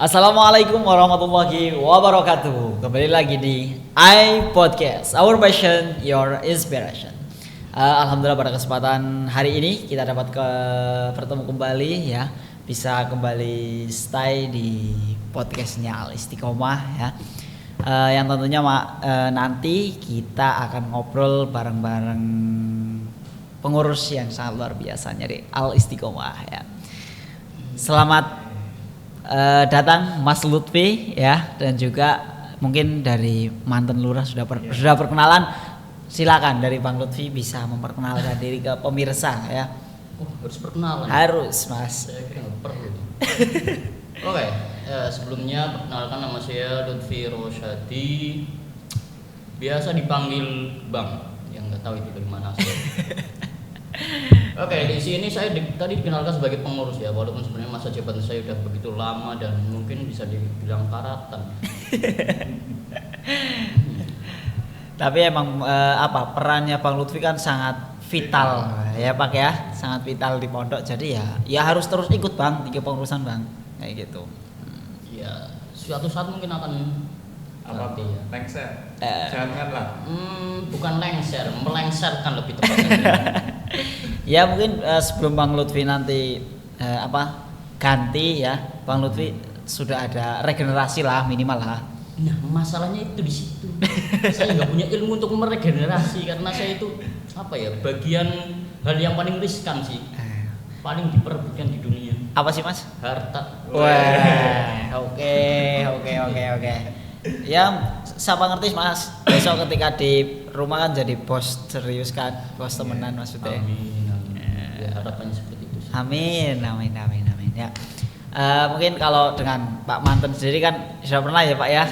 Assalamualaikum warahmatullahi wabarakatuh. Kembali lagi di iPodcast, our passion, your inspiration. Alhamdulillah pada kesempatan hari ini kita dapat bertemu kembali ya, bisa kembali stay di podcastnya Al Istiqomah ya. Yang tentunya nanti kita akan ngobrol bareng-bareng pengurus yang sangat luar biasa dari Al Istiqomah ya. Selamat datang Mas Lutfi ya, dan juga mungkin dari mantan lurah sudah berkenalan. Silakan dari Bang Lutfi bisa memperkenalkan diri ke pemirsa ya. Harus perkenalan. Harus Mas. Saya kira nggak perlu. Oke, sebelumnya perkenalkan nama saya Lutfi Rosyadi. Biasa dipanggil Bang, yang nggak tahu itu dari mana asal. Oke, di sini saya tadi dikenalkan sebagai pengurus ya, walaupun sebenarnya masa jabatan saya sudah begitu lama dan mungkin bisa dibilang karatan. Tapi emang perannya Bang Lutfi kan sangat vital ya Pak ya, sangat vital di pondok. Jadi ya harus terus ikut Bang di kepengurusan Bang, kayak gitu. Ya, suatu saat mungkin akan apa ya. Lengser? Janganlah. Bukan lengser, melengserkan lebih tepatnya. Ya mungkin sebelum Bang Lutfi nanti ganti ya, Bang Lutfi sudah ada regenerasi lah minimal lah. Nah, masalahnya itu di situ. Saya nggak punya ilmu untuk meregenerasi karena saya itu bagian hal yang paling riskan sih, paling diperebutkan di dunia. Apa sih Mas? Harta. Wah, oke. Ya, siapa ngerti Mas, besok ketika di rumah kan jadi bos serius kan, bos temenan maksudnya. Amin. Ya, harapannya seperti itu sih. Amin ya. Mungkin kalau dengan Pak Manten sendiri kan sudah pernah ya Pak ya?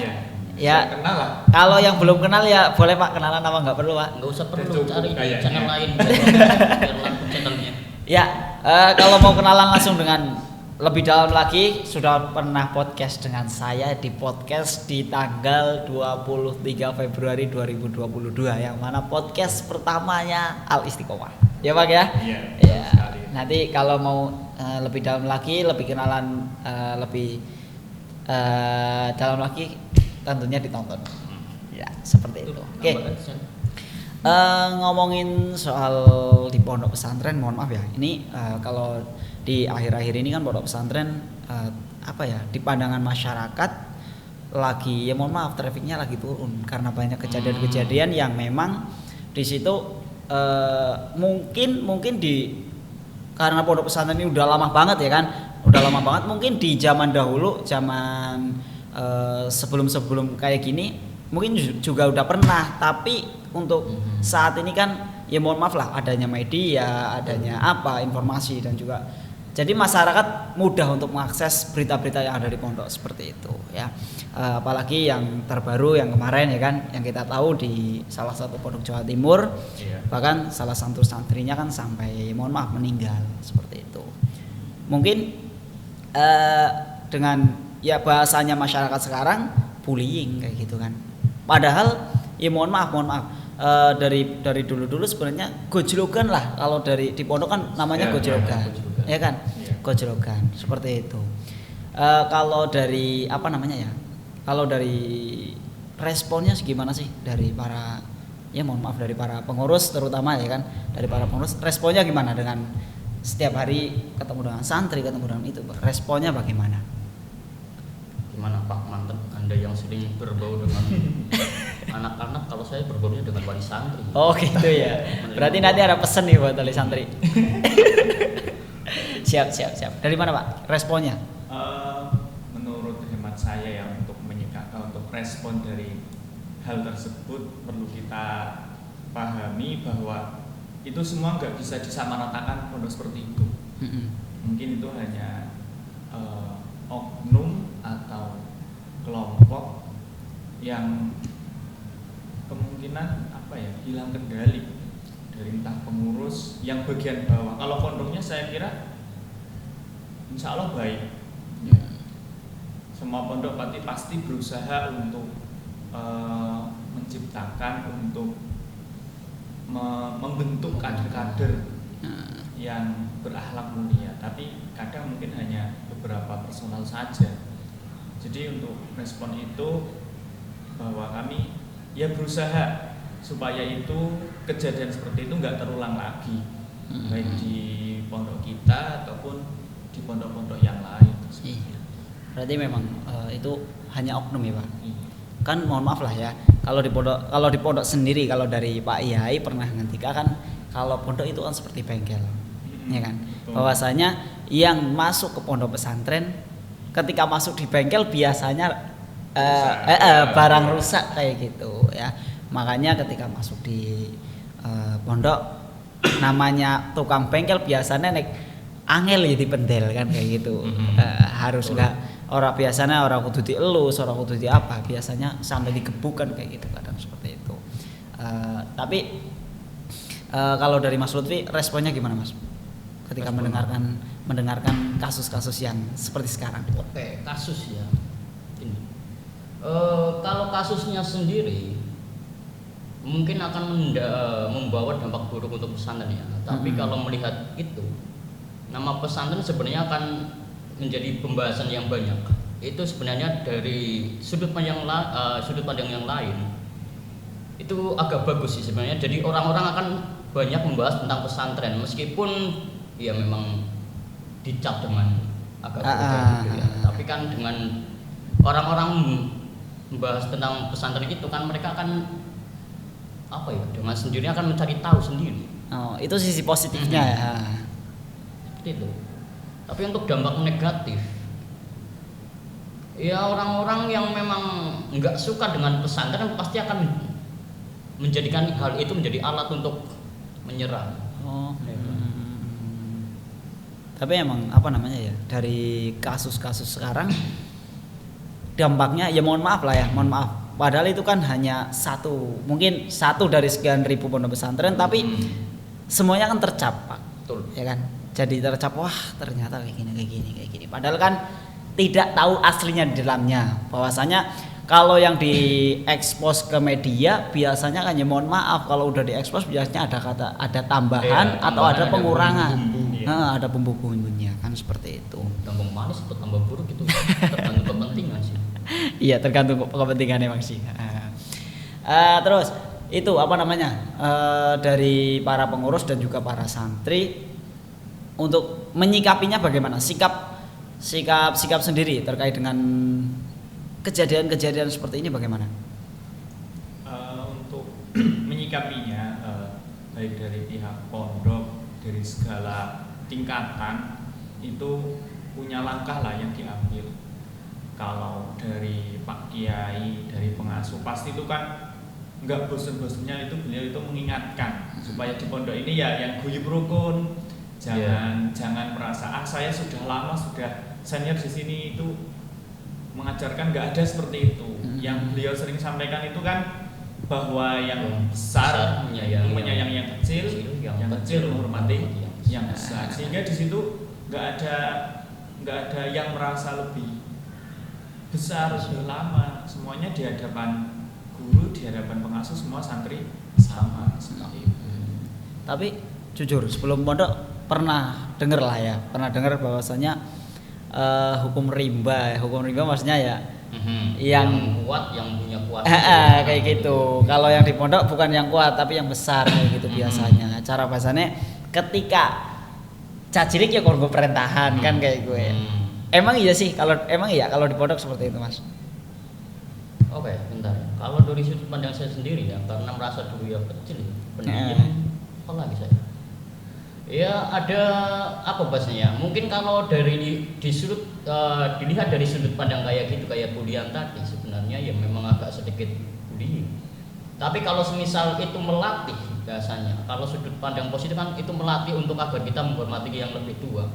Ya. Kenal lah. Kalau yang belum kenal ya boleh Pak kenalan, apa nggak perlu Pak? Nggak usah perlu Cukup cari kayaknya. channel lain biar laku channelnya. Ya, kalau mau kenalan langsung dengan lebih dalam lagi, sudah pernah podcast dengan saya di podcast di tanggal 23 Februari 2022 yang mana podcast pertamanya Al Istiqomah. Ya Pak ya? Iya. Ya. Sekali. Nanti kalau mau lebih dalam lagi, lebih kenalan lebih dalam lagi, tentunya ditonton. Ya, seperti itu. Oke. Ngomongin soal di pondok pesantren, mohon maaf ya. Ini kalau di akhir-akhir ini kan pondok pesantren di pandangan masyarakat lagi, ya mohon maaf, trafiknya lagi turun karena banyak kejadian-kejadian yang memang di situ mungkin karena pondok pesantren ini udah lama banget ya kan, udah lama banget. Mungkin di zaman dahulu, sebelum kayak gini mungkin juga udah pernah, tapi untuk saat ini kan ya mohon maaf lah, adanya media, adanya informasi, dan juga jadi masyarakat mudah untuk mengakses berita-berita yang ada di pondok seperti itu ya. Apalagi yang terbaru yang kemarin ya kan, yang kita tahu di salah satu pondok Jawa Timur, bahkan salah satu santrinya kan sampai mohon maaf meninggal seperti itu. Mungkin dengan ya bahasanya masyarakat sekarang bullying kayak gitu kan. Padahal ya mohon maaf dari dulu sebenarnya gojlogan lah, kalau di pondok kan namanya gojlogan. Ya kan? Gojlogan seperti itu. Kalau dari kalau dari responnya gimana sih dari para dari para pengurus terutama ya kan, dari para pengurus responnya gimana dengan setiap hari ketemu dengan santri, ketemu dengan itu, responnya bagaimana? Gimana Pak Manten, Anda yang sering berbau dengan anak-anak, kalau saya berbaunya dengan wali santri. Oh gitu ya. Berarti nanti ada pesan nih buat wali santri. Siap. Dari mana Pak responnya? Menurut hemat saya ya, untuk respon dari hal tersebut perlu kita pahami bahwa itu semua nggak bisa disamaratakan pondok seperti itu. Mungkin itu hanya oknum atau kelompok yang kemungkinan hilang kendali dari entah pengurus yang bagian bawah. Kalau pondoknya saya kira insya Allah baik. Semua pondok pasti berusaha untuk menciptakan, untuk membentuk kader-kader yang berakhlak mulia. Tapi kadang mungkin hanya beberapa personal saja Jadi untuk respon itu bahwa kami ya berusaha supaya itu kejadian seperti itu nggak terulang lagi, baik di pondok kita ataupun di pondok-pondok yang lain. Iya. Berarti memang itu hanya oknum ya Pak. Iya. Kan mohon maaf lah ya, kalau di pondok sendiri, kalau dari Pak Yai pernah ngentika kan kalau pondok itu kan seperti bengkel, ya kan, betul. bahwasanya yang masuk ke pondok pesantren ketika masuk di bengkel biasanya barang rusak kayak gitu ya. Makanya ketika masuk di pondok namanya tukang bengkel biasanya nek angel ya dipendel kan kayak gitu. Harus enggak orang biasanya orang kudu dielus, orang kudu di apa, biasanya sampai digebukan kayak gitu kadang seperti itu. Tapi kalau dari Mas Lutfi responnya gimana Mas? Ketika mendengarkan kasus-kasus yang seperti sekarang. Oke, kasus ya. Ini. Kalau kasusnya sendiri mungkin akan membawa dampak buruk untuk pesantren ya. Tapi kalau melihat itu, nama pesantren sebenarnya akan menjadi pembahasan yang banyak. Itu sebenarnya dari sudut pandang yang lain itu agak bagus sih sebenarnya. Jadi orang-orang akan banyak membahas tentang pesantren meskipun ya memang dicap dengan agak berbeda gitu ya. Tapi kan dengan orang-orang membahas tentang pesantren itu kan mereka akan apa ya, dengan sendirinya akan mencari tahu sendiri. Oh, itu sisi positifnya ya. Seperti itu. Tapi untuk dampak negatif, ya orang-orang yang memang nggak suka dengan pesantren pasti akan menjadikan hal itu menjadi alat untuk menyerang. Oh. Tapi emang apa namanya ya, dari kasus-kasus sekarang dampaknya ya mohon maaf lah ya, mohon maaf. Padahal itu kan hanya mungkin satu dari sekian ribu pondok pesantren, tapi semuanya kan tercap, Pak. Betul. Ya kan? Jadi tercap, wah ternyata kayak gini. Padahal kan tidak tahu aslinya di dalamnya. Bahwasanya kalau yang diekspos ke media biasanya kan ya mohon maaf, kalau udah diekspos biasanya ada tambahan atau ada pengurangan. Ada bumbu-bumbunya kan seperti itu. Tambah manis atau tambah buruk itu tergantung kepentingan sih. Iya, tergantung kepentingan emang sih. Terus itu apa namanya, dari para pengurus dan juga para santri untuk menyikapinya bagaimana, sikap sendiri terkait dengan kejadian-kejadian seperti ini bagaimana? Untuk menyikapinya baik dari pihak pondok, dari segala tingkatan itu punya langkah lah yang diambil. Kalau dari Pak Kiai, dari pengasuh pasti itu kan nggak bosan-bosannya itu beliau itu mengingatkan supaya di pondok ini ya yang guyub rukun. Jangan merasa saya sudah lama, sudah senior di sini, itu mengajarkan nggak ada seperti itu. Yang beliau sering sampaikan itu kan bahwa yang besar menyayangi yang kecil, yang kecil menghormati yang besar. Sehingga di situ nggak ada yang merasa lebih besar, lebih lama. Semuanya di hadapan guru, di hadapan pengasuh, semua santri sama seperti itu. Tapi jujur sebelum pondok pernah dengar bahwasanya hukum rimba maksudnya ya yang kuat, yang punya kuat kayak gitu. Kalau yang di pondok bukan yang kuat tapi yang besar kayak gitu biasanya. Cara bahasanya ketika cacilik ya korgo perintahan kan kayak gue. Emang iya kalau di pondok seperti itu Mas. Oke, bentar. Kalau dari sudut pandang saya sendiri ya, karena merasa dulu ya kecil ya, pendiam apa lagi saya? Ya ada apa bahasanya? Mungkin kalau dari dilihat dari sudut pandang kayak gitu, kayak bullying tadi, sebenarnya ya memang agak sedikit bullying. Tapi kalau semisal itu melatih bahasanya, kalau sudut pandang positif kan itu melatih untuk agar kita menghormati yang lebih tua.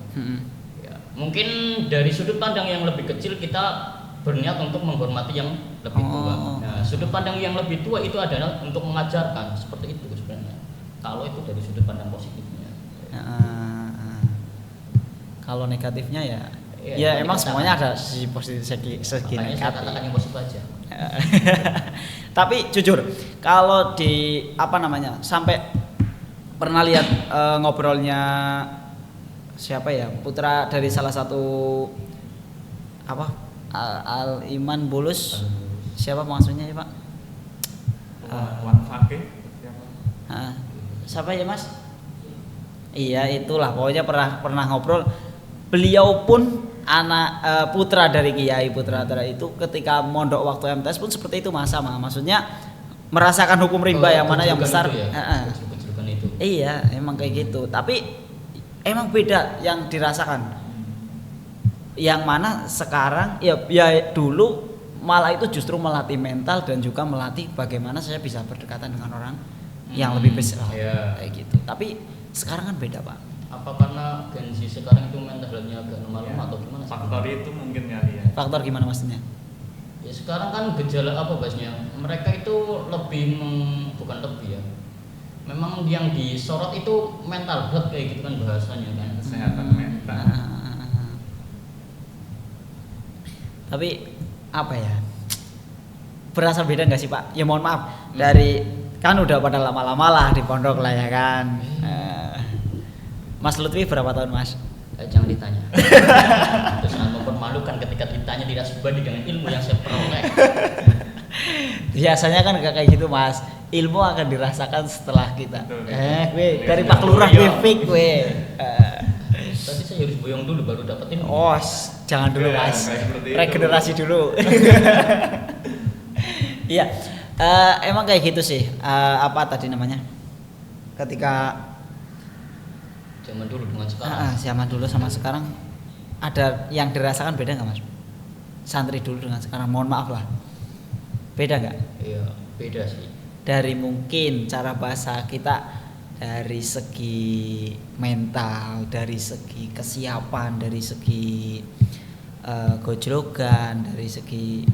Ya, mungkin dari sudut pandang yang lebih kecil kita berniat untuk menghormati yang lebih tua. Nah, sudut pandang yang lebih tua itu adalah untuk mengajarkan seperti itu sebenarnya. Kalau itu dari sudut pandang positifnya. Kalau negatifnya ya emang semuanya ada sisi positif, segi negatif. Saya katakan yang positif aja. Tapi jujur kalau di sampai pernah lihat ngobrolnya siapa ya, putra dari salah satu Al Iman Bulus. Siapa maksudnya ya Pak? Wan Fakih siapa? Siapa ya Mas? Iya itulah pokoknya pernah ngobrol. Beliau pun anak putra dari Kiai Putra itu ketika mondok waktu MTS pun seperti itu Mas, sama. Maksudnya merasakan hukum rimba yang mana yang besar. Itu ya? Itu. Iya, emang kayak gitu. Tapi emang beda yang dirasakan. Yang mana sekarang ya dulu malah itu justru melatih mental dan juga melatih bagaimana saya bisa berdekatan dengan orang yang lebih besar kayak gitu. Tapi sekarang kan beda Pak. Apa karena Gen Z sekarang itu mentalnya agak normal atau gimana? Faktor itu mungkin kali ya. Faktor gimana maksudnya? Ya sekarang kan gejala apa bahasnya? Mereka itu lebih bukan lebih ya. Memang yang disorot itu mental health kayak gitu kan bahasanya kan. Kesehatan mental. Tapi apa ya? Berasa beda nggak sih Pak? Ya mohon maaf dari kan udah pada lama-lama lah di pondok lah ya kan. Mas Lutfi berapa tahun Mas? Jangan ditanya. Itu sangat mempermalukan ketika ditanya tidak sebanding dengan ilmu yang saya peroleh. Biasanya kan gak kayak gitu Mas. Ilmu akan dirasakan setelah kita. Gue dari Ya, Pak Lurah gue fake gue. Tadi saya harus boyong dulu baru dapetin. Jangan dulu Ya, Mas. kayak seperti itu. Regenerasi dulu. Iya. Emang kayak gitu sih. Apa tadi namanya? Ketika Zaman dulu dengan sekarang. zaman dulu sama sekarang ada yang dirasakan beda nggak Mas? Santri dulu dengan sekarang, mohon maaf lah. Beda nggak? Iya, beda sih. Dari mungkin cara bahasa kita, dari segi mental, dari segi kesiapan, dari segi gojlogan, dari segi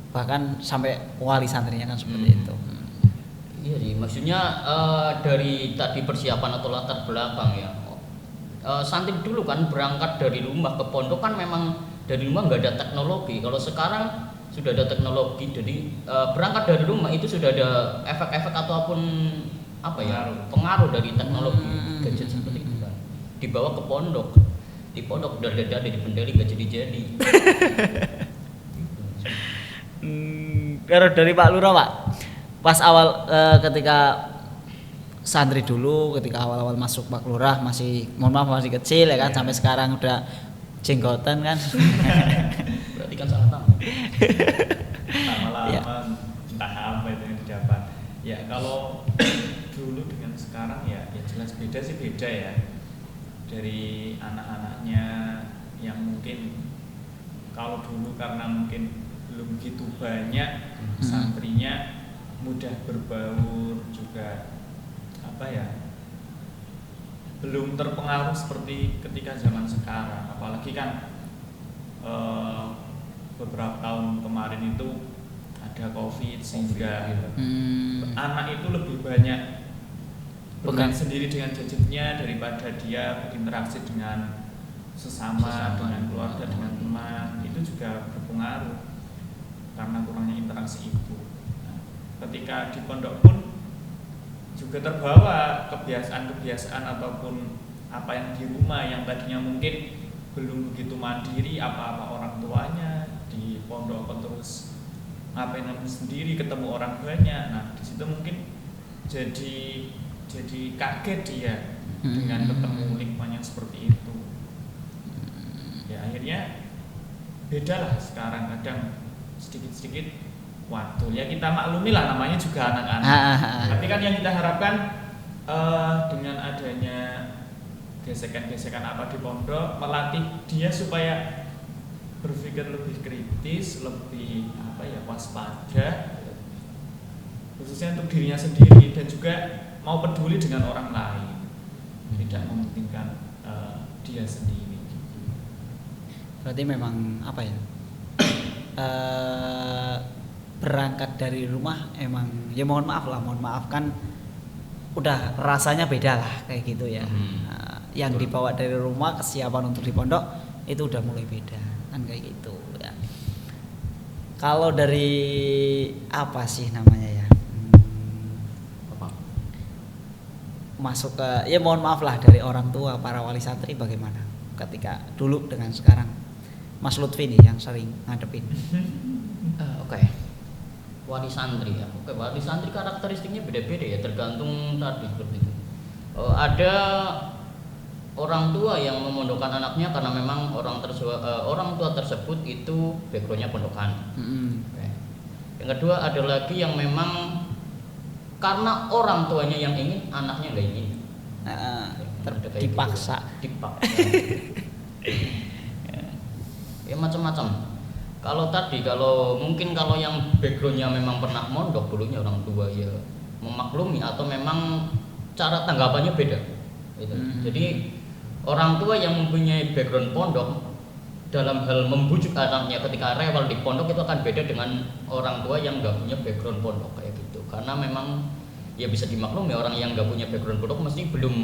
bahkan sampai wali santrinya kan seperti itu. Iya sih, maksudnya dari tadi persiapan atau latar belakang ya. Santri dulu kan berangkat dari rumah ke pondok kan memang dari rumah nggak ada teknologi. Kalau sekarang sudah ada teknologi, jadi berangkat dari rumah itu sudah ada efek-efek ataupun apa ya pengaruh dari teknologi gadget seperti itu kan. Dibawa ke pondok, di pondok udah di pendeli nggak jadi. Kalau dari Pak Lurah Pak, pas awal ketika santri dulu, ketika awal-awal masuk Pak Lurah masih, mohon maaf masih kecil ya kan, sampai sekarang udah jenggotan kan. Berarti kan sangat lama. Lama-lama entah apa itu yang didapat. Ya kalau dulu dengan sekarang ya jelas beda sih, beda ya. Dari anak-anaknya yang mungkin kalau dulu karena mungkin belum begitu banyak santrinya, mudah berbaur juga apa ya, belum terpengaruh seperti ketika zaman sekarang. Apalagi kan beberapa tahun kemarin itu ada COVID sehingga anak itu lebih banyak bermain sendiri dengan gadgetnya daripada dia berinteraksi dengan sesama dengan keluarga, dengan teman. Itu juga berpengaruh karena kurangnya interaksi itu. Nah, ketika di pondok pun juga terbawa kebiasaan-kebiasaan ataupun apa yang di rumah yang tadinya mungkin belum begitu mandiri apa-apa orang tuanya, di pondok terus ngapain sendiri, ketemu orang banyak. Nah, di situ mungkin jadi kaget dia dengan ketemu lingkungan yang seperti itu. Ya akhirnya beda lah sekarang, kadang sedikit-sedikit waktu ya kita maklumi lah, namanya juga anak-anak. Tapi kan yang kita harapkan dengan adanya gesekan-gesekan apa di pondok, melatih dia supaya berpikir lebih kritis, lebih waspada, khususnya untuk dirinya sendiri, dan juga mau peduli dengan orang lain, tidak mementingkan dia sendiri. Berarti memang apa ya, berangkat dari rumah emang ya mohon maaf kan udah rasanya beda lah kayak gitu ya. Yang dibawa dari rumah, kesiapan untuk di pondok itu udah mulai beda kan kayak gitu ya. Kalau dari apa sih namanya ya, masuk ke, ya mohon maaf lah, dari orang tua, para wali santri bagaimana ketika dulu dengan sekarang, Mas Lutfi nih yang sering ngadepin. Oke. Wali santri ya. Oke, wali santri karakteristiknya beda-beda ya, tergantung tadi seperti itu. Ada orang tua yang memondokkan anaknya karena memang orang tua tersebut itu backgroundnya pondokan. Oke. Yang kedua ada lagi yang memang karena orang tuanya yang ingin, anaknya nggak ingin. Dipaksa. Ya macam-macam. Kalau mungkin kalau yang backgroundnya memang pernah mondok dulunya orang tua ya memaklumi atau memang cara tanggapannya beda. Gitu. Jadi orang tua yang mempunyai background pondok dalam hal membujuk anaknya ketika rewel di pondok itu akan beda dengan orang tua yang nggak punya background pondok kayak gitu. Karena memang ya bisa dimaklumi orang yang nggak punya background pondok mesti belum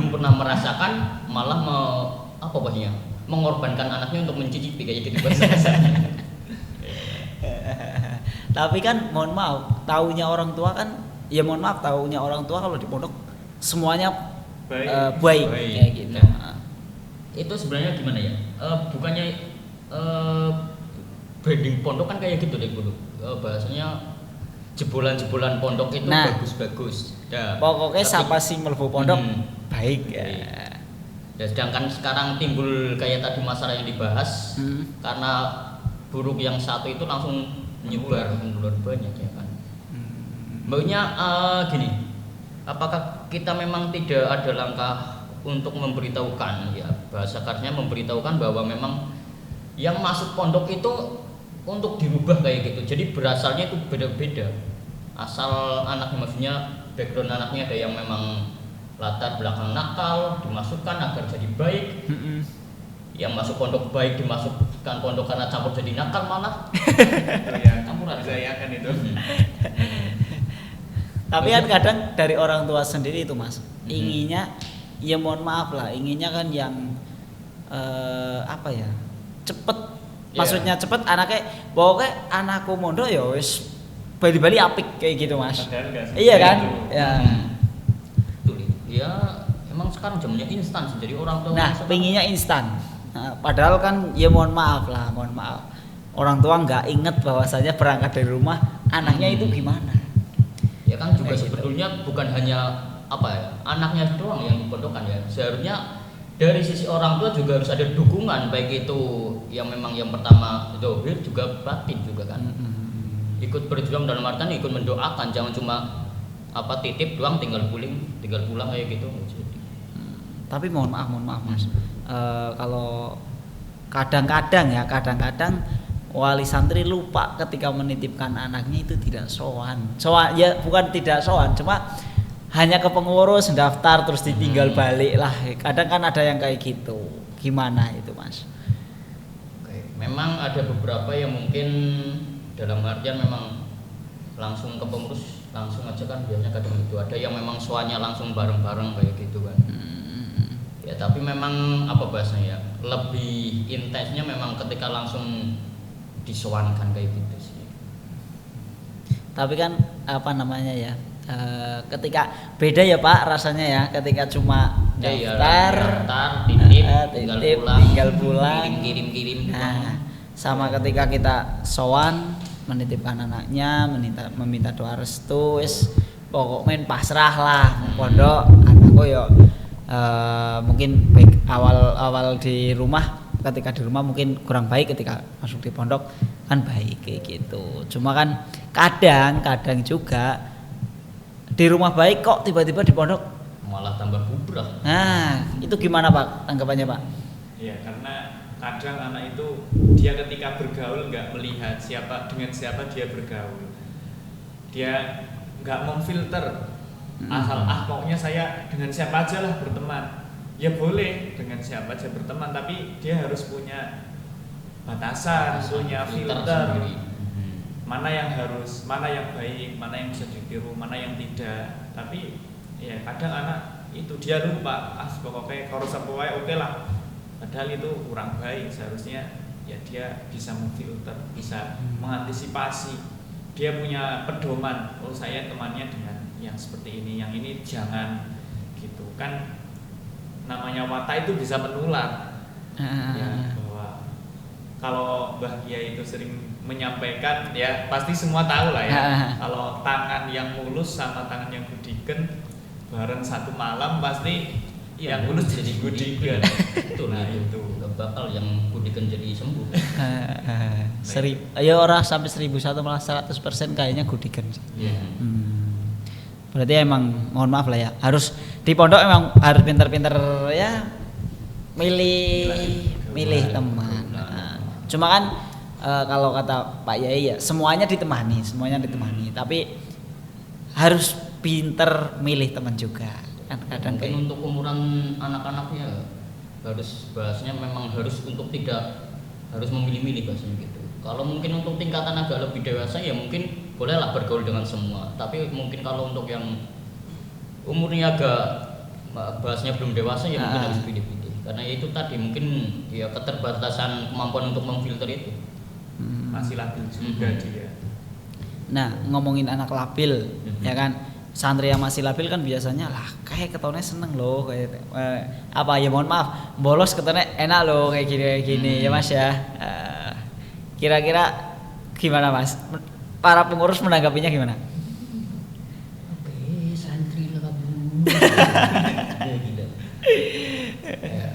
pernah merasakan, malah mengorbankan anaknya untuk mencicipi kayak gitu bahasa-bahasanya. Tapi kan mohon maaf, taunya orang tua kan taunya orang tua kalau di pondok semuanya baik kayak gitu. Nah, itu sebenarnya gimana ya? Bukannya branding pondok kan kayak gitu deh dulu. Bahasanya jebolan-jebolan pondok itu bagus-bagus. Ya, pokoknya siapa sih mlebu pondok baik ya. Ya, sedangkan sekarang timbul kayak tadi masalah yang dibahas karena buruk yang satu itu langsung menyebar banyak ya kan. Mbaknya gini, apakah kita memang tidak ada langkah untuk memberitahukan ya, bahasa kasarnya memberitahukan bahwa memang yang masuk pondok itu untuk dirubah kayak gitu. Jadi berasalnya itu beda-beda. Asal anaknya, maksudnya background anaknya ada yang memang latar belakang nakal dimasukkan agar jadi baik. Yang masuk pondok baik dimasukkan pondok karena campur jadi nakal malah. Campuran. Saya kan itu. Tapi kan kadang dari orang tua sendiri itu Mas, inginnya ya mohon maaf lah, inginnya kan yang cepet. Maksudnya cepet anaknya, pokoknya anakku mondok ya wis bali-bali apik kayak gitu Mas. Iya kan? Ya. Ya emang sekarang zamannya instan sih, jadi orang tua pengennya instan. Padahal kan ya mohon maaf orang tua nggak inget bahwasanya berangkat dari rumah anaknya itu gimana. Ya kan juga sebetulnya bukan hanya anaknya doang yang dipondokkan ya, seharusnya dari sisi orang tua juga harus ada dukungan, baik itu yang memang yang pertama zahir juga batin juga kan. Ikut berjuang dalam artian ikut mendoakan, jangan cuma titip doang tinggal pulang kayak gitu. Tapi mohon maaf Mas, kalau kadang-kadang wali santri lupa ketika menitipkan anaknya itu tidak sowan ya, bukan tidak sowan, cuma hanya ke pengurus daftar terus ditinggal balik lah. Kadang kan ada yang kayak gitu, gimana itu Mas? Oke, memang ada beberapa yang mungkin dalam artian memang langsung ke pengurus langsung aja kan, biasanya kadang itu ada yang memang soalnya langsung bareng-bareng kayak gitu kan. Ya tapi memang bahasanya ya, lebih intensnya memang ketika langsung disowankan kayak gitu sih. Tapi kan ketika beda ya Pak rasanya ya, ketika cuma daftar tinggal pulang kirim. Nah, sama ketika kita sowan menitipkan anaknya, meminta doa restu, pokoknya pasrah lah pondok anakku yo. Mungkin baik awal di rumah, ketika di rumah mungkin kurang baik, ketika masuk di pondok kan baik kayak gitu. Cuma kan kadang juga di rumah baik kok tiba-tiba di pondok malah tambah bubrah. Nah, itu gimana Pak tanggapannya Pak? Iya, karena kadang anak itu dia ketika bergaul nggak melihat dengan siapa dia bergaul, dia nggak memfilter asal pokoknya saya dengan siapa aja lah berteman. Ya boleh dengan siapa aja berteman, tapi dia harus punya batasan, punya filter. Mana yang baik, mana yang bisa ditiru, mana yang tidak. Tapi ya kadang anak itu dia lupa, pokoknya kalau sampai oke lah. Padahal itu kurang baik. Seharusnya ya dia bisa memfilter, bisa mengantisipasi. Dia punya pedoman, saya temannya dengan yang seperti ini, yang ini jangan gitu kan. Namanya watak itu bisa menular. Ya, bahwa kalau Mbah Kiai itu sering menyampaikan ya pasti semua tahu lah ya. Kalau tangan yang mulus sama tangan yang gudiken bareng satu malam pasti yang mulus jadi gudiken. Betul, Nah itu nggak bakal yang kudikan jadi sembuh. Ya orang sampai 1001 malah 100% kayaknya gudikan sih. Iya. Berarti emang mohon maaf lah ya, harus di pondok emang harus pinter-pinter ya milih teman. Cuma kan kalau kata Pak Yai ya semuanya ditemani, tapi harus pinter milih teman juga. Kan kadang Mungkin kayak untuk umuran anak-anaknya harus bahasnya memang harus untuk tidak harus memilih-milih bahasanya gitu. Kalau mungkin untuk tingkatan agak lebih dewasa ya mungkin bolehlah bergaul dengan semua. Tapi mungkin kalau untuk yang umurnya agak bahasnya belum dewasa ya mungkin harus pilih-pilih. Karena ya itu tadi mungkin ya keterbatasan kemampuan untuk memfilter itu. masih labil juga dia. Nah, ngomongin anak labil, ya kan, santri yang masih labil kan biasanya lah kayak ketonnya seneng loh, kayak apa ya mohon maaf, bolos ketonnya enak loh kayak gini ya Mas ya. Kira-kira gimana Mas? Para pengurus menanggapinya gimana? Oke, santri lah kamu. Ya, gitu. Ya.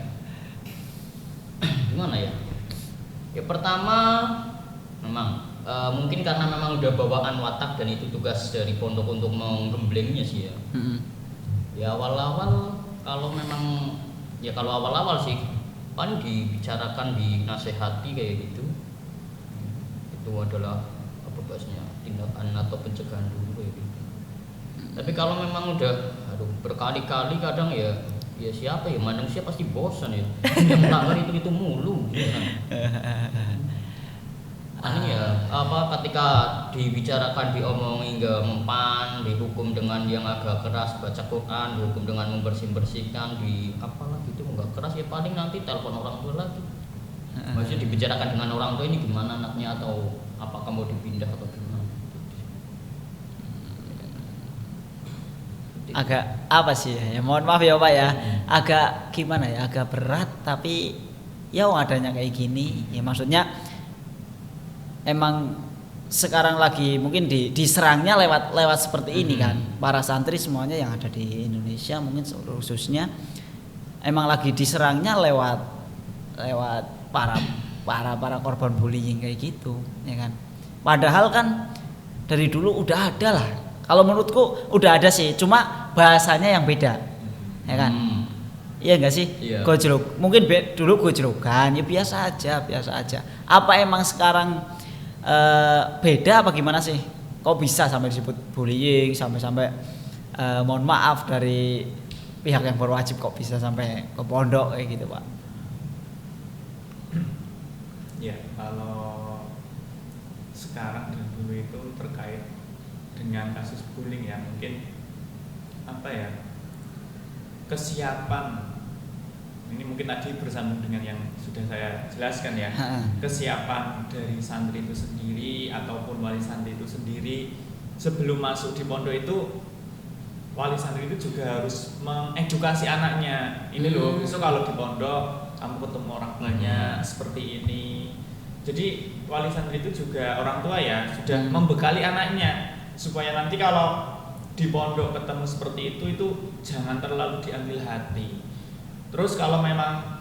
Gimana ya? Ya pertama memang mungkin karena memang udah bawaan watak dan itu tugas dari pondok untuk menggemblengnya sih ya. Ya awal-awal kalau memang ya kalau awal-awal sih paling dibicarakan, dinasehati kayak gitu. Itu adalah apa bahasanya tindakan atau pencegahan dulu kayak gitu. Tapi kalau memang udah berkali-kali kadang ya siapa ya manusia pasti bosan ya. Yang melanggar itu mulu gitu kan. Ya apa ketika dibicarakan diomongin nggak mempan, dihukum dengan yang agak keras baca Quran, dihukum dengan membersihkan di apalah gitu nggak keras ya paling nanti telepon orang tua lagi. Maksudnya dibicarakan dengan orang tua ini gimana anaknya atau apakah mau dipindah atau gimana. Agak apa sih ya mohon maaf ya Pak ya, agak gimana ya, agak berat tapi ya adanya kayak gini ya, maksudnya emang sekarang lagi mungkin diserangnya lewat seperti ini kan, para santri semuanya yang ada di Indonesia mungkin khususnya emang lagi diserangnya lewat para korban bullying kayak gitu ya kan. Padahal kan dari dulu udah ada lah, kalau menurutku udah ada sih, cuma bahasanya yang beda ya kan. Iya enggak sih? Iya. Gojlok mungkin dulu gojlokan ya biasa aja. Apa emang sekarang beda apa gimana sih? Kok bisa sampai disebut bullying, sampai mohon maaf dari pihak yang berwajib kok bisa sampai ke pondok kayak gitu Pak? Ya kalau sekarang dan dulu itu terkait dengan kasus bullying ya mungkin apa ya, kesiapan ini mungkin tadi bersambung dengan yang sudah saya jelaskan ya, kesiapan dari santri itu sendiri ataupun wali santri itu sendiri sebelum masuk di pondok itu, wali santri itu juga harus mengedukasi anaknya. Ini loh, besok kalau di pondok kamu ketemu orang banyak seperti ini. Jadi wali santri itu juga orang tua ya sudah membekali anaknya supaya nanti kalau di pondok ketemu seperti itu jangan terlalu diambil hati. Terus kalau memang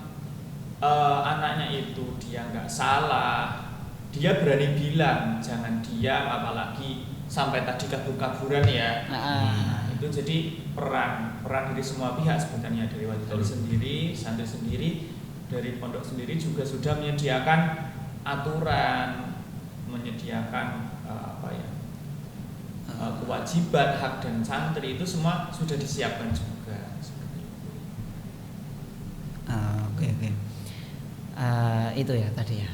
anaknya itu dia nggak salah, dia berani bilang, jangan diam, apalagi sampai tadi kabur-kaburan ya. Nah, itu jadi peran dari semua pihak sebenarnya, dari wali sendiri, santri sendiri, dari pondok sendiri juga sudah menyediakan aturan, menyediakan kewajiban hak dan santri itu semua sudah disiapkan juga. Oke. Itu ya tadi ya.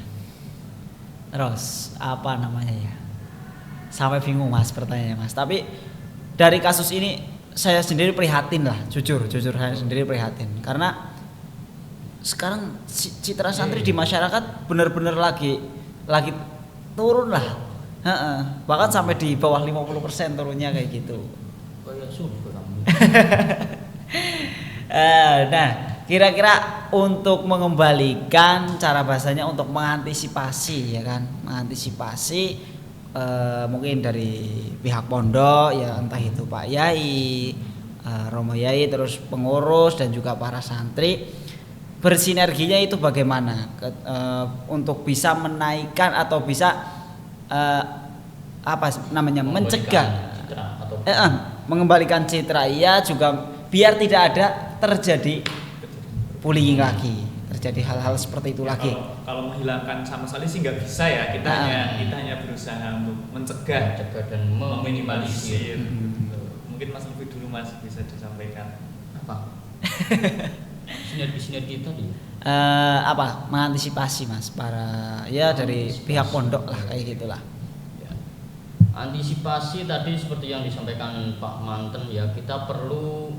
Terus apa namanya ya? Sampai bingung Mas pertanyaannya Mas. Tapi dari kasus ini saya sendiri prihatin lah, jujur saya sendiri prihatin karena sekarang citra santri di masyarakat benar-benar lagi turun lah. Bahkan sampai di bawah 50% turunnya kayak gitu. Kayak surga kamu. Nah, kira-kira untuk mengembalikan cara bahasanya untuk mengantisipasi ya kan, mengantisipasi mungkin dari pihak pondok ya, entah itu Pak Yai, Romo Yai, terus pengurus dan juga para santri, bersinerginya itu bagaimana untuk bisa menaikkan atau bisa apa namanya mencegah mengembalikan citra, iya juga biar tidak ada terjadi bullying lagi, terjadi hal-hal seperti itu ya, lagi. Kalau menghilangkan sama sekali sih nggak bisa ya, kita hanya berusaha untuk mencegah dan meminimalisir. Mungkin Mas Lutfi dulu Mas bisa disampaikan apa sinergi tadi apa mengantisipasi Mas para ya dari pihak pondok lah kayak gitulah. Ya. Antisipasi tadi seperti yang disampaikan Pak Manten ya, kita perlu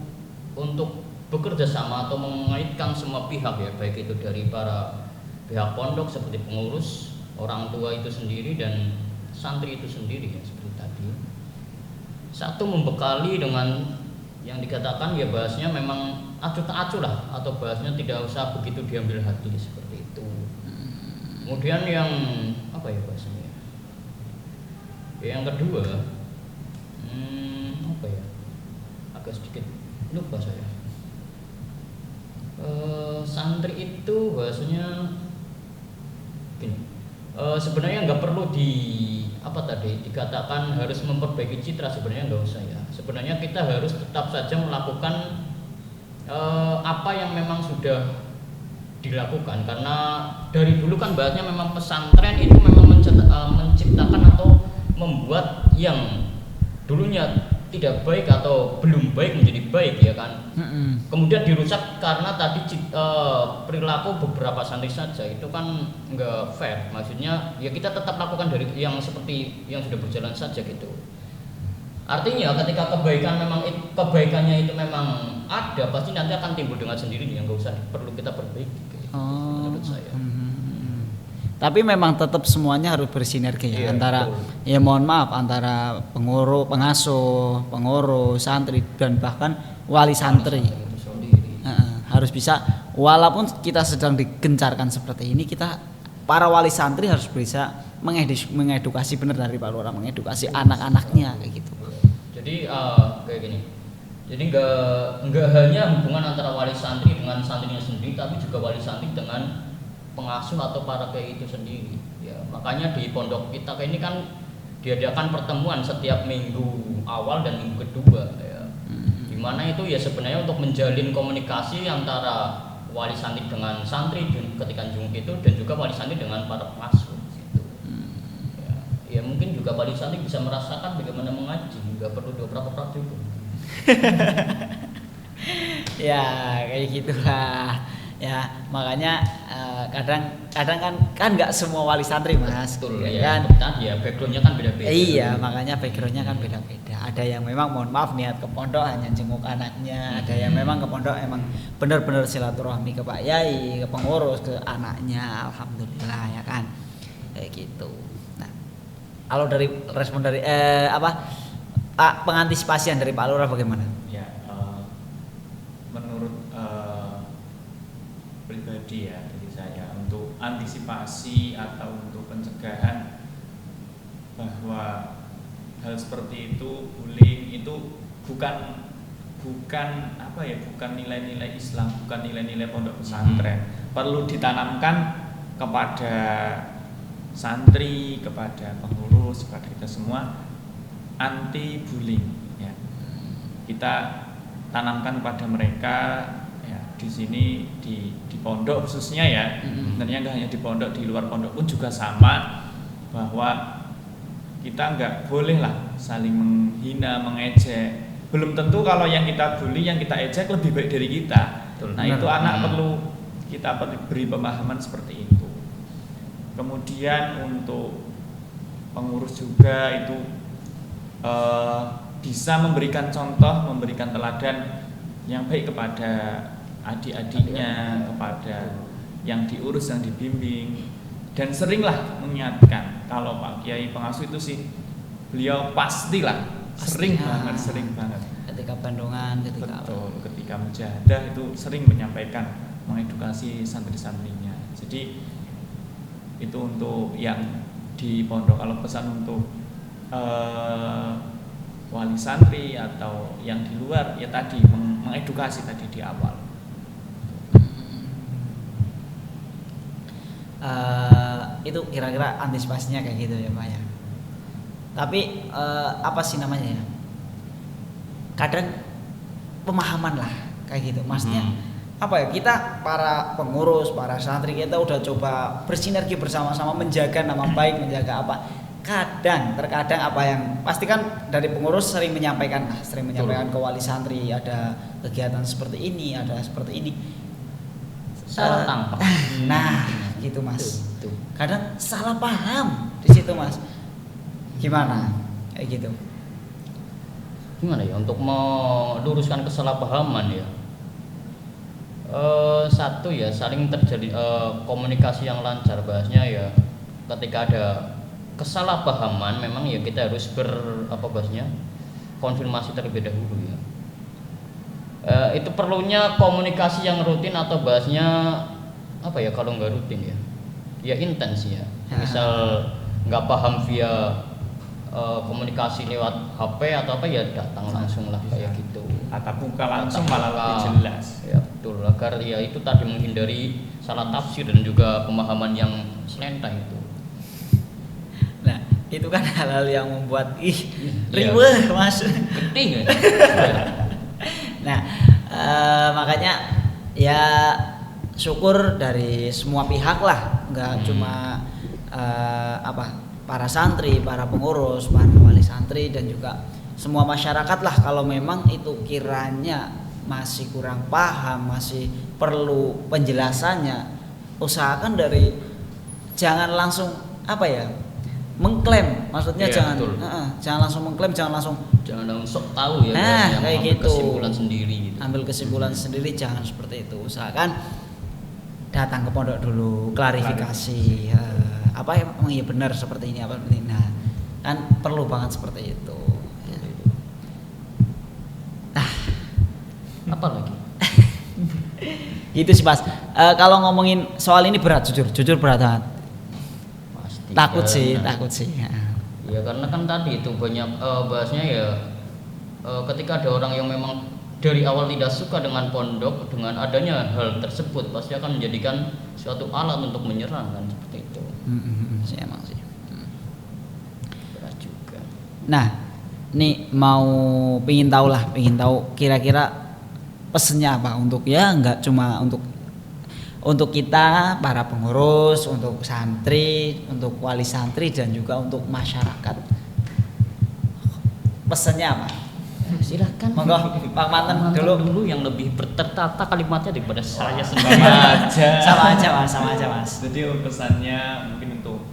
untuk bekerja sama atau mengaitkan semua pihak ya, baik itu dari para pihak pondok seperti pengurus, orang tua itu sendiri dan santri itu sendiri ya, seperti tadi. Satu, membekali dengan yang dikatakan ya bahasnya memang acuh tak acuh lah, atau bahasnya tidak usah begitu diambil hati seperti itu. Kemudian yang apa ya bahasanya? Yang kedua, apa ya? Agak sedikit lupa saya. Santri itu bahasanya gini, sebenarnya nggak perlu dikatakan harus memperbaiki citra, sebenarnya nggak usah ya. Sebenarnya kita harus tetap saja melakukan apa yang memang sudah dilakukan, karena dari dulu kan bahasanya memang pesantren itu memang menciptakan atau membuat yang dulunya tidak baik atau belum baik menjadi baik ya kan. Kemudian dirusak karena tadi perilaku beberapa santri saja, itu kan nggak fair. Maksudnya ya kita tetap lakukan dari yang seperti yang sudah berjalan saja gitu. Artinya ketika kebaikannya itu memang ada, pasti nanti akan timbul dengan sendirinya, nggak usah perlu kita perbaiki gitu, menurut saya. Tapi memang tetap semuanya harus bersinergi ya, antara betul. Ya mohon maaf antara pengurus, pengasuh, pengurus, santri dan bahkan wali santri. Harus bisa, walaupun kita sedang digencarkan seperti ini, kita para wali santri harus bisa mengedukasi benar dari Pak Lurah, mengedukasi anak-anaknya kayak gitu. Jadi kayak gini. Jadi nggak hanya hubungan antara wali santri dengan santrinya sendiri, tapi juga wali santri dengan pengasuh atau para kiai itu sendiri ya. Makanya di pondok kita ini kan diadakan pertemuan setiap minggu awal dan minggu kedua ya. Dimana itu ya sebenarnya untuk menjalin komunikasi antara wali santri dengan santri ketika jenguk itu, dan juga wali santri dengan para pengasuh gitu. Ya mungkin juga wali santri bisa merasakan bagaimana mengaji, nggak perlu dioprak-oprak juga. Ya kayak gitulah ya, makanya kadang kan nggak semua wali santri Mas. Betul, ya, kan ya backgroundnya kan beda-beda. Iya, makanya backgroundnya kan beda-beda. Ada yang memang mohon maaf niat ke pondok hanya jenguk anaknya, ada yang memang ke pondok emang benar-benar silaturahmi ke Pak Yai, ke pengurus, ke anaknya. Alhamdulillah ya kan, kayak gitu. Nah, kalau dari respon dari pengantisipasian dari Pak Lurah bagaimana? Ya, menurut pribadi ya dari saya, untuk antisipasi atau untuk pencegahan bahwa hal seperti itu, bullying itu bukan apa ya, bukan nilai-nilai Islam, bukan nilai-nilai pondok pesantren. Perlu ditanamkan kepada santri, kepada pengurus, kepada kita semua, anti bullying ya. Kita tanamkan kepada mereka ya, di sini di pondok khususnya ya. Sebenarnya nggak hanya di pondok, di luar pondok pun juga sama, bahwa kita nggak boleh lah saling menghina, mengejek. Belum tentu kalau yang kita bully, yang kita ejek lebih baik dari kita. Nah itu anak perlu kita beri pemahaman seperti itu. Kemudian untuk pengurus juga itu bisa memberikan contoh, memberikan teladan yang baik kepada adik-adiknya, kepada yang diurus, yang dibimbing, dan seringlah mengingatkan. Kalau Pak Kiai pengasuh itu sih beliau pastilah sering banget ketika Bandungan, ketika mujahadah itu sering menyampaikan mengedukasi santri-santrinya. Jadi itu untuk yang di pondok. Kalau pesan untuk wali santri atau yang di luar ya tadi mengedukasi tadi di awal. Itu kira-kira antisipasinya kayak gitu ya Pak ya. Tapi apa sih namanya ya? Kadang pemahaman lah kayak gitu. Maksudnya apa ya? Kita para pengurus, para santri kita udah coba bersinergi bersama-sama menjaga nama baik, menjaga apa? Terkadang apa yang pasti kan dari pengurus sering menyampaikan ke wali santri ada kegiatan seperti ini, ada seperti ini. Salah tangkap. Nah, gitu Mas. Tuh. Kadang salah paham di situ Mas. Gimana? Kayak gitu. Gimana ya untuk meluruskan kesalahpahaman ya? Satu ya saling terjadi komunikasi yang lancar, bahasnya ya ketika ada kesalahpahaman memang ya kita harus konfirmasi terlebih dahulu ya. Itu perlunya komunikasi yang rutin atau bahasnya apa ya, kalau nggak rutin ya intens ya. Misal nggak paham via komunikasi lewat HP atau apa ya datang langsung lah kayak gitu. Tatap muka langsung malah lebih jelas. Ya betul, agar ya itu tadi menghindari salah tafsir dan juga pemahaman yang selentang itu. Nah, itu kan hal-hal yang membuat riweuh Mas. Penting ya. Nah, makanya ya syukur dari semua pihak lah, nggak cuma para santri, para pengurus, para wali santri dan juga semua masyarakat lah. Kalau memang itu kiranya masih kurang paham, masih perlu penjelasannya, usahakan dari jangan langsung mengklaim, maksudnya jangan langsung mengklaim, jangan langsung sok tahu ya. Nah, kayak gitu. Kesimpulan sendiri gitu. Ambil kesimpulan sendiri, jangan seperti itu. Usahakan datang ke pondok dulu, klarifikasi. Apa emang iya benar seperti ini apa seperti ini. Nah, kan perlu banget seperti itu. Ya. Nah, apa lagi? Gitu sih Mas. Kalau ngomongin soal ini berat, jujur berat banget. Takut sih. Ya karena kan tadi itu banyak bahasnya ya ketika ada orang yang memang dari awal tidak suka dengan pondok, dengan adanya hal tersebut pasti akan menjadikan suatu alat untuk menyerang kan, seperti itu. Emang sih. Berat juga. Nah, nih pingin tahu kira-kira pesennya apa untuk ya nggak cuma untuk kita para pengurus, untuk santri, untuk wali santri dan juga untuk masyarakat. Pesannya apa? Silakan. Monggo Pak Manten dulu yang lebih tertata kalimatnya daripada saya sendiri. Sama aja Mas. Jadi pesannya mungkin untuk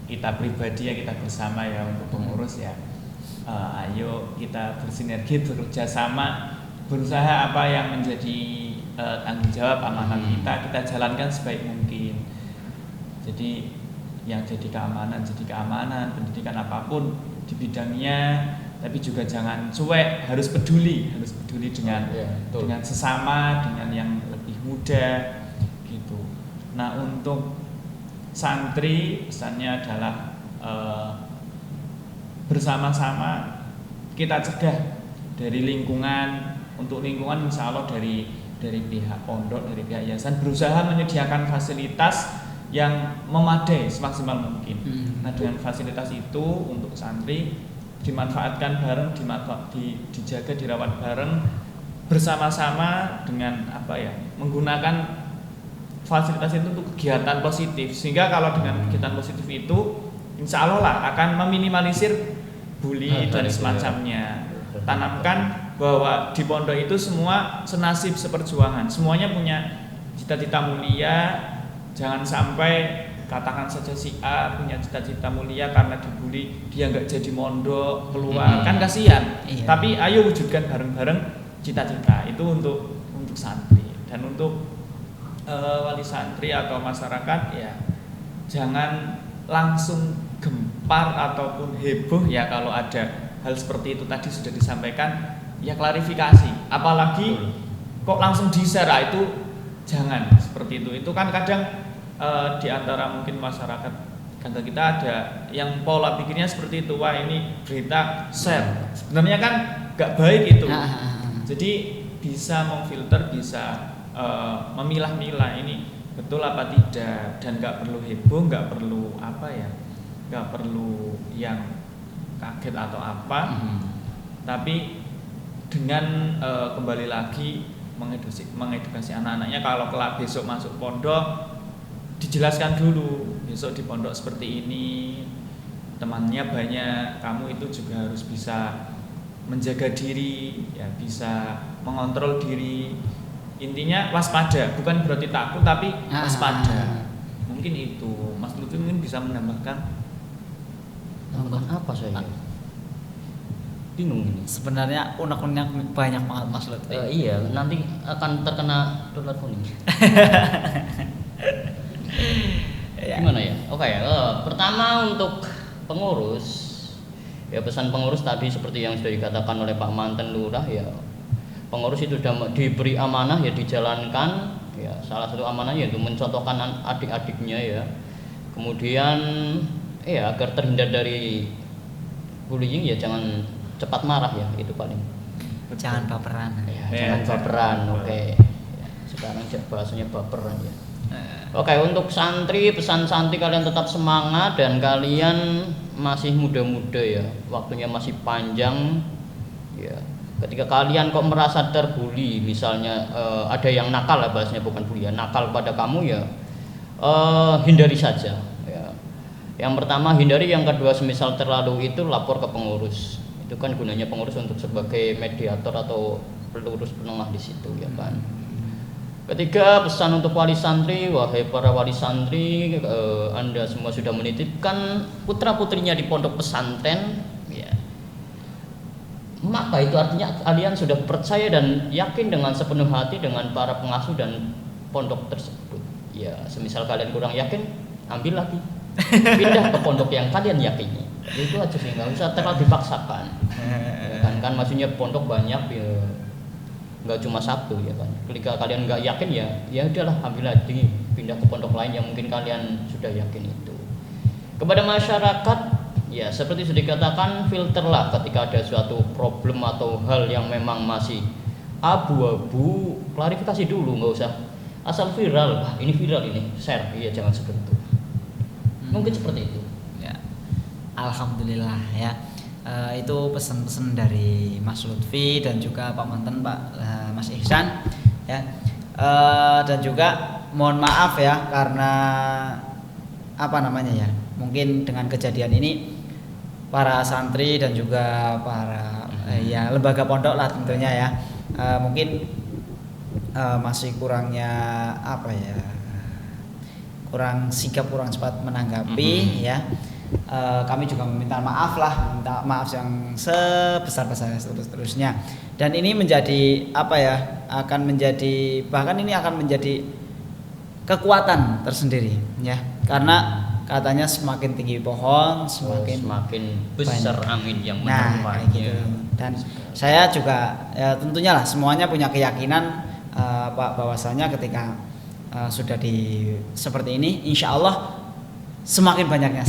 kita pribadi ya, kita bersama ya, untuk pengurus ya. Ayo kita bersinergi, bekerja sama, berusaha apa yang menjadi tanggung jawab amanah kita jalankan sebaik mungkin. Jadi yang jadi keamanan, pendidikan apapun di bidangnya, tapi juga jangan cuek, harus peduli dengan sesama, dengan yang lebih muda gitu. Nah, untuk santri pesannya adalah bersama-sama kita cegah dari lingkungan. Untuk lingkungan insya Allah dari pihak pondok, dari pihak yayasan berusaha menyediakan fasilitas yang memadai semaksimal mungkin. Nah, dengan fasilitas itu untuk santri dimanfaatkan bareng, dijaga, dirawat bareng bersama-sama dengan menggunakan fasilitas itu untuk kegiatan positif, sehingga kalau dengan kegiatan positif itu insya Allah lah akan meminimalisir bully dan semacamnya. Tanamkan bahwa di pondok itu semua senasib seperjuangan, semuanya punya cita-cita mulia. Jangan sampai katakan saja si A punya cita-cita mulia karena dibully dia nggak jadi mondok keluar, kan kasihan. Iya. Tapi ayo wujudkan bareng-bareng cita-cita itu untuk santri. Dan untuk wali santri atau masyarakat ya jangan langsung gempar ataupun heboh ya kalau ada hal seperti itu tadi sudah disampaikan, ya klarifikasi. Apalagi kok langsung di-share, itu jangan seperti itu. Itu kan kadang di antara mungkin masyarakat kata kita ada yang pola pikirnya seperti itu, wah ini berita share, sebenarnya kan nggak baik itu. Jadi bisa memfilter, bisa memilah-milah ini betul apa tidak, dan nggak perlu heboh, nggak perlu apa ya, nggak perlu yang kaget atau apa, tapi dengan kembali lagi mengedukasi anak-anaknya, kalau kelak besok masuk pondok dijelaskan dulu, besok di pondok seperti ini, temannya banyak, kamu itu juga harus bisa menjaga diri, ya bisa mengontrol diri. Intinya waspada, bukan berarti takut tapi waspada. Mungkin itu Mas Lutfi mungkin bisa menambahkan. Tambahkan apa saya? Bingung ini. Sebenarnya unek-unek banyak banget Mas Lutfi. Iya, nanti akan terkena dolar kuning. Gimana ya? Oke, pertama untuk pengurus, ya pesan pengurus tadi seperti yang sudah dikatakan oleh Pak Manten Lurah, ya pengurus itu sudah diberi amanah, ya dijalankan. Ya salah satu amanahnya itu mencontohkan adik-adiknya, ya kemudian ya agar terhindar dari bullying, ya jangan cepat marah, ya itu paling. Jangan baperan. Ya, jangan baperan. Oke. Ya, sekarang bahasanya baperan ya. Oke, untuk santri, pesan santri kalian tetap semangat dan kalian masih muda-muda ya, waktunya masih panjang ya. Ketika kalian kok merasa terbuli, misalnya ada yang nakal lah bahasanya, bukan bully ya, nakal pada kamu ya, hindari saja ya. Yang pertama hindari, yang kedua semisal terlalu itu lapor ke pengurus. Itu kan gunanya pengurus untuk sebagai mediator atau pelurus penengah di situ ya kan. Ketiga, pesan untuk wali santri, wahai para wali santri, Anda semua sudah menitipkan putra-putrinya di pondok pesantren, ya. Maka itu artinya kalian sudah percaya dan yakin dengan sepenuh hati dengan para pengasuh dan pondok tersebut. Ya, semisal kalian kurang yakin, ambil lagi, pindah ke pondok yang kalian yakini. Itu aja sih, nggak usah terlalu dipaksakan. Ya, kan maksudnya pondok banyak ya. Nggak cuma satu ya kan. Ketika kalian nggak yakin ya udahlah, ambil lagi, pindah ke pondok lain yang mungkin kalian sudah yakin itu. Kepada masyarakat ya seperti sudah dikatakan, filterlah ketika ada suatu problem atau hal yang memang masih abu-abu, klarifikasi dulu, nggak usah asal viral. Ini viral, ini share, iya jangan seperti itu. Mungkin seperti itu. Ya. Alhamdulillah ya. Itu pesan-pesan dari Mas Lutfi dan juga Pak Manten, Pak Mas Ihsan ya. Dan juga mohon maaf ya karena apa namanya ya, mungkin dengan kejadian ini para santri dan juga para ya lembaga pondok lah tentunya ya, mungkin masih kurangnya apa ya, kurang sigap, kurang cepat menanggapi ya. Kami juga minta maaf yang sebesar-besarnya terusnya. Dan ini menjadi apa ya, akan menjadi, bahkan ini akan menjadi kekuatan tersendiri ya, karena katanya semakin tinggi pohon semakin besar angin yang menerpanya. Gitu. Dan saya juga ya tentunya lah semuanya punya keyakinan Pak, bahwasanya ketika sudah di seperti ini, insya Allah semakin banyaknya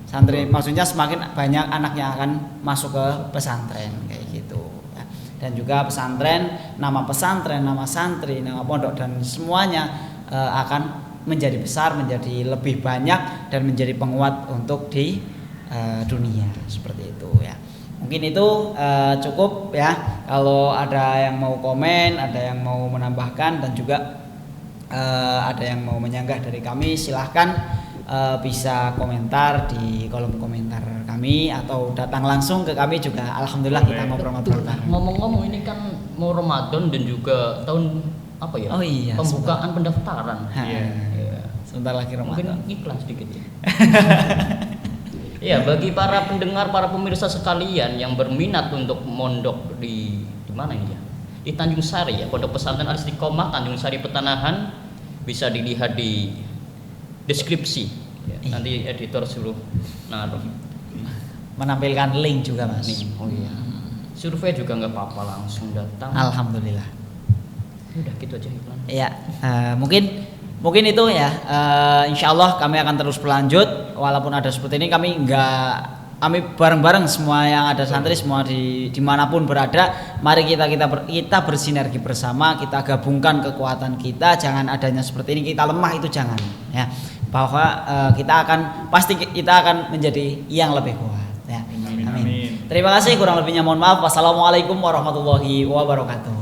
santri, maksudnya semakin banyak anaknya akan masuk ke pesantren kayak gitu. Dan juga pesantren, nama santri, nama pondok dan semuanya akan menjadi besar, menjadi lebih banyak dan menjadi penguat untuk di dunia seperti itu ya. Mungkin itu cukup ya. Kalau ada yang mau komen, ada yang mau menambahkan dan juga ada yang mau menyanggah dari kami, silahkan bisa komentar di kolom komentar kami atau datang langsung ke kami juga. Alhamdulillah kita ngobrol-ngobrol. Ngomong-ngomong ini kan mau Ramadan dan juga tahun apa ya? Oh iya, pembukaan pendaftaran. Iya. Sebentar lagi Ramadan. Mungkin iklan sedikit ya. Ya, bagi para pendengar, para pemirsa sekalian yang berminat untuk mondok di mana ini ya? Di Tanjung Sari ya, Pondok Pesantren Al Istiqomah Tanjung Sari Petanahan, bisa dilihat di deskripsi ya, nanti editor suruh naruh menampilkan link juga Mas. Oh iya. Survei juga nggak apa-apa, langsung datang. Alhamdulillah. Udah gitu aja iklan. Ya, mungkin itu ya. Insya Allah kami akan terus berlanjut walaupun ada seperti ini kami bareng-bareng semua yang ada santri semua dimanapun berada. Mari kita bersinergi bersama, kita gabungkan kekuatan kita. Jangan adanya seperti ini kita lemah, itu jangan ya. Bahwa kita akan menjadi yang lebih kuat ya. Amin. Terima kasih, kurang lebihnya mohon maaf. Wassalamualaikum warahmatullahi wabarakatuh.